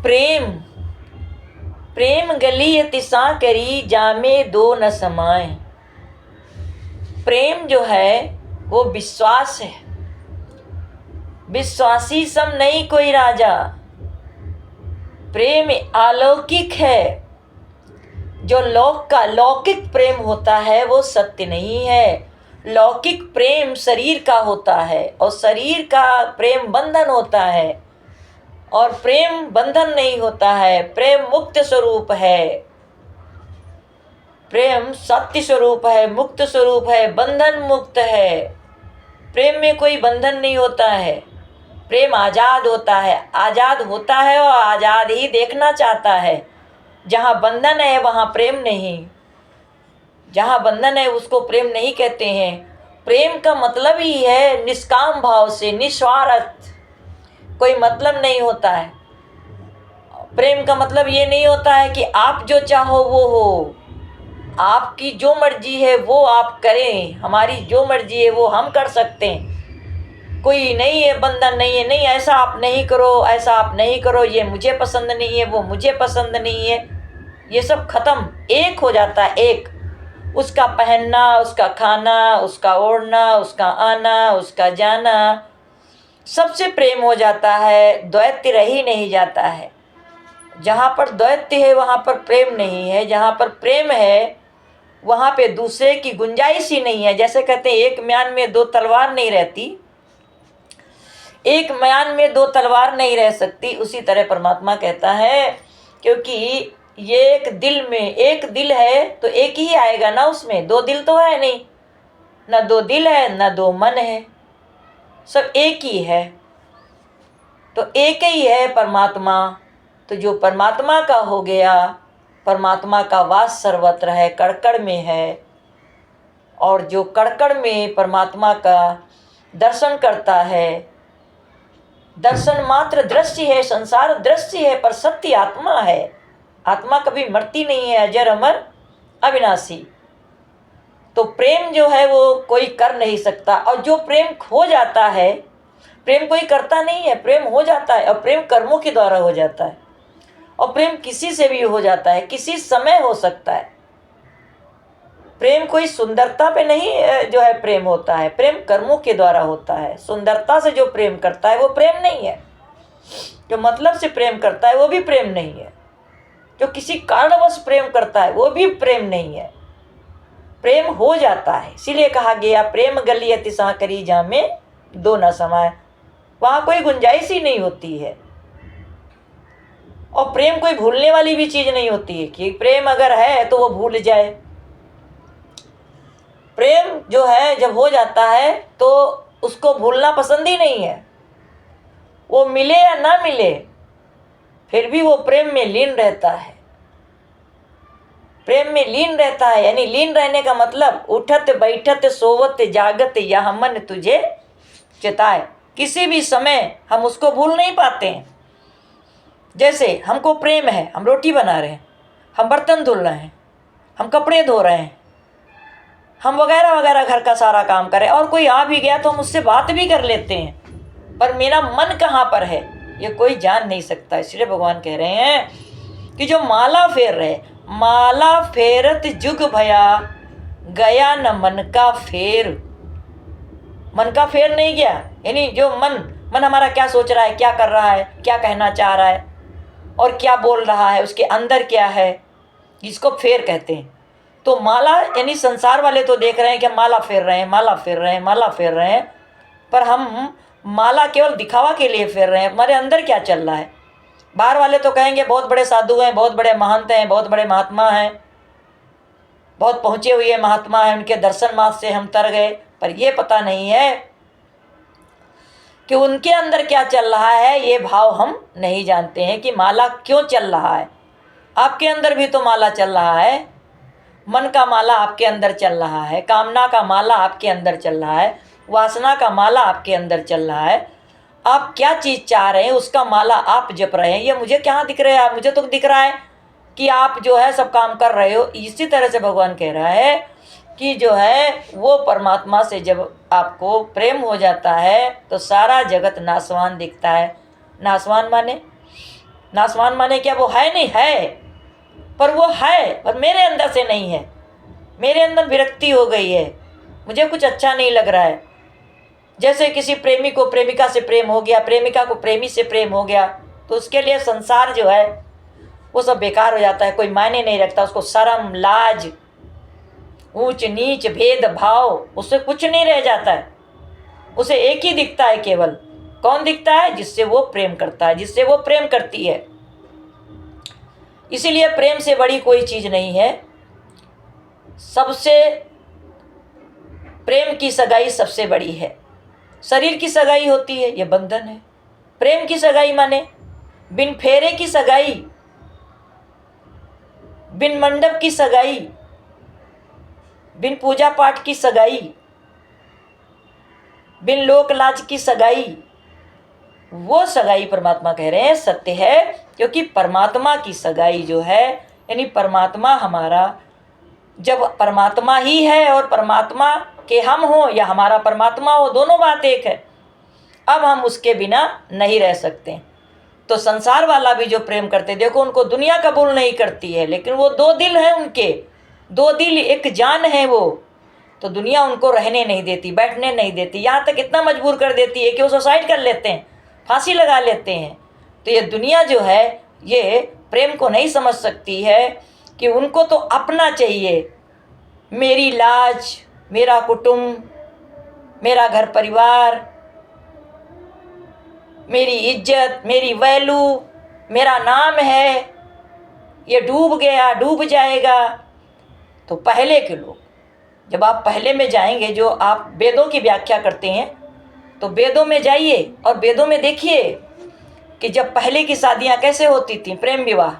प्रेम प्रेम गली तिसा करी जामे दो न समाए। प्रेम जो है वो विश्वास है। विश्वासी सम नहीं कोई राजा। प्रेम अलौकिक है। जो लौकिक प्रेम होता है वो सत्य नहीं है। लौकिक प्रेम शरीर का होता है और शरीर का प्रेम बंधन होता है, और प्रेम बंधन नहीं होता है। प्रेम मुक्त स्वरूप है। प्रेम सत्य स्वरूप है, मुक्त स्वरूप है, बंधन मुक्त है। प्रेम में कोई बंधन नहीं होता है। प्रेम आज़ाद होता है। आज़ाद होता है और आज़ाद ही देखना चाहता है। जहाँ बंधन है वहाँ प्रेम नहीं। जहाँ बंधन है उसको प्रेम नहीं कहते हैं। प्रेम का मतलब ही है निष्काम भाव से, निस्वार्थ, कोई मतलब नहीं होता है। प्रेम का मतलब ये नहीं होता है कि आप जो चाहो वो हो, आपकी जो मर्जी है वो आप करें, हमारी जो मर्जी है वो हम कर सकते हैं। कोई नहीं है, बंधन नहीं है, नहीं ऐसा आप नहीं करो, ऐसा आप नहीं करो, ये मुझे पसंद नहीं है, वो मुझे पसंद नहीं है। ये सब खत्म, एक हो जाता है। एक, उसका पहनना, उसका खाना, उसका ओढ़ना, उसका आना, उसका जाना, सबसे प्रेम हो जाता है। द्वैत्य रह ही नहीं जाता है। जहाँ पर द्वैत्य है वहाँ पर प्रेम नहीं है। जहाँ पर प्रेम है वहाँ पे दूसरे की गुंजाइश ही नहीं है। जैसे कहते हैं एक म्यान में दो तलवार नहीं रहती, एक म्यान में दो तलवार नहीं रह सकती, उसी तरह परमात्मा कहता है, क्योंकि ये एक दिल में, एक दिल है तो एक ही आएगा ना, उसमें दो दिल तो है नहीं, ना दो दिल है ना दो मन है, सब एक ही है। तो एक ही है परमात्मा। तो जो परमात्मा का हो गया, परमात्मा का वास सर्वत्र है, कड़कड़ में है। और जो कड़कड़ में परमात्मा का दर्शन करता है, दर्शन मात्र दृश्य है, संसार दृश्य है, पर सत्य आत्मा है। आत्मा कभी मरती नहीं है, अजर अमर अविनाशी। तो प्रेम जो है वो कोई कर नहीं सकता। और जो प्रेम खो जाता है, प्रेम कोई करता नहीं है, प्रेम हो जाता है। और प्रेम कर्मों के द्वारा हो जाता है। और प्रेम किसी से भी हो जाता है, किसी समय हो सकता है। प्रेम कोई सुंदरता पे नहीं जो है प्रेम होता है, प्रेम कर्मों के द्वारा होता है। सुंदरता से जो प्रेम करता है वो प्रेम नहीं है। जो मतलब से प्रेम करता है वो भी प्रेम नहीं है। जो किसी कारणवश प्रेम करता है वो भी प्रेम नहीं है। प्रेम हो जाता है। इसीलिए कहा गया प्रेम गली अतिशा करी जामे दो न समाए। वहाँ कोई गुंजाइश ही नहीं होती है। और प्रेम कोई भूलने वाली भी चीज़ नहीं होती है कि प्रेम अगर है तो वो भूल जाए। प्रेम जो है जब हो जाता है तो उसको भूलना पसंद ही नहीं है। वो मिले या ना मिले फिर भी वो प्रेम में लीन रहता है। प्रेम में लीन रहता है, यानी लीन रहने का मतलब उठत बैठत सोवत जागत यह मन तुझे चिताए। किसी भी समय हम उसको भूल नहीं पाते हैं। जैसे हमको प्रेम है, हम रोटी बना रहे हैं, हम बर्तन धुल रहे हैं, हम कपड़े धो रहे हैं, हम वगैरह वगैरह घर का सारा काम करें, और कोई आ भी गया तो हम उससे बात भी कर लेते हैं, पर मेरा मन कहाँ पर है ये कोई जान नहीं सकता। इसलिए भगवान कह रहे हैं कि जो माला फेर रहे, माला फेरत जुग भया गया न मन का फेर। मन का फेर नहीं गया, यानी जो मन हमारा क्या सोच रहा है, क्या कर रहा है, क्या कहना चाह रहा है और क्या बोल रहा है, उसके अंदर क्या है, जिसको फेर कहते हैं। तो माला यानी संसार वाले तो देख रहे हैं कि माला फेर रहे हैं, माला फेर रहे हैं, माला फेर रहे हैं, पर हम माला केवल दिखावा के लिए फेर रहे हैं। हमारे अंदर क्या चल रहा है। बाहर वाले तो कहेंगे बहुत बड़े साधु हैं, बहुत बड़े महंत हैं, बहुत बड़े महात्मा हैं, बहुत पहुँचे हुए महात्मा हैं, उनके दर्शन मात्र से हम तर गए। पर ये पता नहीं है कि उनके अंदर क्या चल रहा है। ये भाव हम नहीं जानते हैं कि माला क्यों चल रहा है। आपके अंदर भी तो माला चल रहा है। मन का माला आपके अंदर चल रहा है, कामना का माला आपके अंदर चल रहा है, वासना का माला आपके अंदर चल रहा है। आप क्या चीज़ चाह रहे हैं उसका माला आप जप रहे हैं। ये मुझे क्या दिख रहा है, मुझे तो दिख रहा है कि आप जो है सब काम कर रहे हो। इसी तरह से भगवान कह रहा है कि जो है वो परमात्मा से जब आपको प्रेम हो जाता है तो सारा जगत नासवान दिखता है। नासवान माने नाशवान माने क्या, वो है नहीं है, पर वो है, पर मेरे अंदर से नहीं है, मेरे अंदर विरक्ति हो गई है, मुझे कुछ अच्छा नहीं लग रहा है। जैसे किसी प्रेमी को प्रेमिका से प्रेम हो गया, प्रेमिका को प्रेमी से प्रेम हो गया, तो उसके लिए संसार जो है वो सब बेकार हो जाता है, कोई मायने नहीं रखता। उसको शर्म, लाज, ऊंच नीच, भेद भाव, उससे कुछ नहीं रह जाता है। उसे एक ही दिखता है केवल, कौन दिखता है? जिससे वो प्रेम करता है, जिससे वो प्रेम करती है। इसीलिए प्रेम से बड़ी कोई चीज नहीं है। सबसे प्रेम की सगाई सबसे बड़ी है। शरीर की सगाई होती है, ये बंधन है। प्रेम की सगाई माने बिन फेरे की सगाई, बिन मंडप की सगाई, बिन पूजा पाठ की सगाई, बिन लोक लाज की सगाई, वो सगाई परमात्मा कह रहे हैं सत्य है। क्योंकि परमात्मा की सगाई जो है, यानी परमात्मा हमारा, जब परमात्मा ही है और परमात्मा के हम हो या हमारा परमात्मा हो, दोनों बात एक है। अब हम उसके बिना नहीं रह सकते। तो संसार वाला भी जो प्रेम करते, देखो उनको दुनिया कबूल नहीं करती है, लेकिन वो दो दिल हैं उनके, दो दिल एक जान है वो, तो दुनिया उनको रहने नहीं देती, बैठने नहीं देती, यहाँ तक इतना मजबूर कर देती है कि वो सुसाइड कर लेते हैं, फांसी लगा लेते हैं। तो ये दुनिया जो है ये प्रेम को नहीं समझ सकती है कि उनको तो अपना चाहिए, मेरी लाज, मेरा कुटुंब, मेरा घर परिवार, मेरी इज्जत, मेरी वैल्यू, मेरा नाम है, ये डूब गया, डूब जाएगा। तो पहले के लोग, जब आप पहले में जाएंगे, जो आप वेदों की व्याख्या करते हैं, तो वेदों में जाइए और वेदों में देखिए कि जब पहले की शादियां कैसे होती थी, प्रेम विवाह।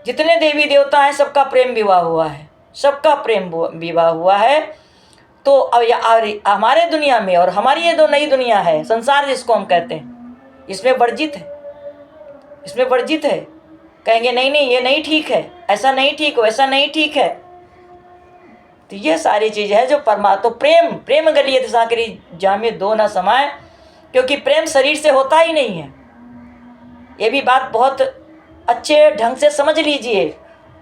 जितने देवी देवता हैं सबका प्रेम विवाह हुआ है, सबका प्रेम विवाह हुआ है। तो अब हमारे दुनिया में, और हमारी ये दो नई दुनिया है, संसार जिसको हम कहते हैं, इसमें वर्जित है, इसमें वर्जित है। कहेंगे नहीं नहीं ये नहीं ठीक है, ऐसा नहीं ठीक, वैसा नहीं ठीक है। तो ये सारी चीज़ है जो तो प्रेम गलियत साकरी जामे दो न समाए, क्योंकि प्रेम शरीर से होता ही नहीं है। ये भी बात बहुत अच्छे ढंग से समझ लीजिए।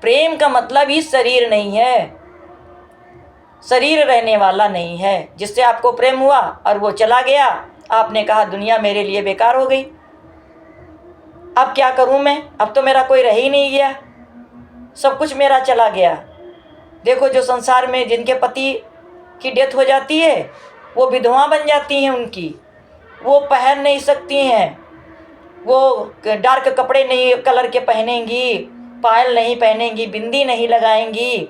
प्रेम का मतलब ही शरीर नहीं है, शरीर रहने वाला नहीं है। जिससे आपको प्रेम हुआ और वो चला गया, आपने कहा दुनिया मेरे लिए बेकार हो गई, अब क्या करूं मैं, अब तो मेरा कोई रह ही नहीं गया, सब कुछ मेरा चला गया। देखो जो संसार में जिनके पति की डेथ हो जाती है, वो विधवा बन जाती हैं उनकी, वो पहन नहीं सकती हैं, वो डार्क कपड़े नहीं कलर के पहनेंगी, पायल नहीं पहनेंगी, बिंदी नहीं लगाएंगी,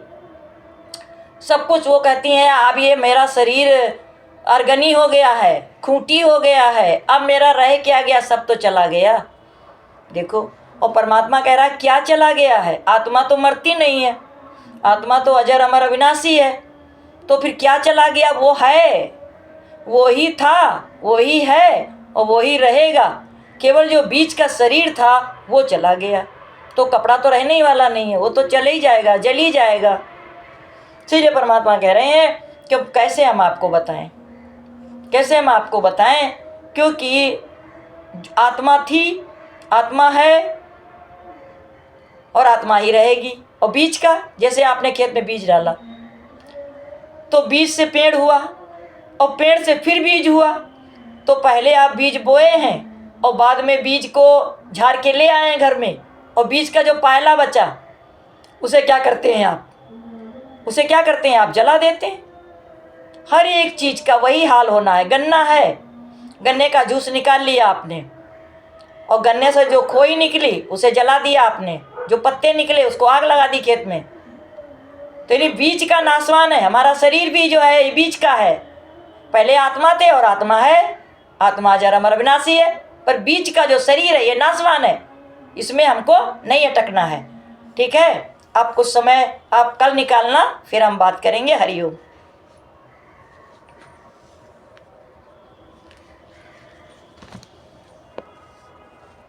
सब कुछ वो कहती हैं अब ये मेरा शरीर अर्गनी हो गया है, खूंटी हो गया है, अब मेरा रह क्या गया, सब तो चला गया। देखो, और परमात्मा कह रहा है क्या चला गया है, आत्मा तो मरती नहीं है, आत्मा तो अजर अमर अविनाशी है, तो फिर क्या चला गया? वो है, वो ही था, वो ही है और वो ही रहेगा। केवल जो बीच का शरीर था वो चला गया, तो कपड़ा तो रहने ही वाला नहीं है, वो तो चले ही जाएगा, जल ही जाएगा। इसलिए परमात्मा कह रहे हैं कि कैसे हम आपको बताएं, कैसे हम आपको बताएं, क्योंकि आत्मा थी, आत्मा है और आत्मा ही रहेगी। और बीज का, जैसे आपने खेत में बीज डाला तो बीज से पेड़ हुआ और पेड़ से फिर बीज हुआ, तो पहले आप बीज बोए हैं और बाद में बीज को झाड़ के ले आए हैं घर में, और बीज का जो पायला बचा उसे क्या करते हैं आप, उसे क्या करते हैं आप, जला देते हैं। हर एक चीज़ का वही हाल होना है। गन्ना है, गन्ने का जूस निकाल लिया आपने और गन्ने से जो खोई निकली उसे जला दिया आपने, जो पत्ते निकले उसको आग लगा दी खेत में। तो ये बीज का नाशवान है। हमारा शरीर भी जो है ये बीज का है, पहले आत्मा थे और आत्मा है, आत्मा जरा अमर अविनाशी है, पर बीज का जो शरीर है ये नाशवान है, इसमें हमको नहीं अटकना है। ठीक है, आप कुछ समय आप कल निकालना, फिर हम बात करेंगे। हरिओम।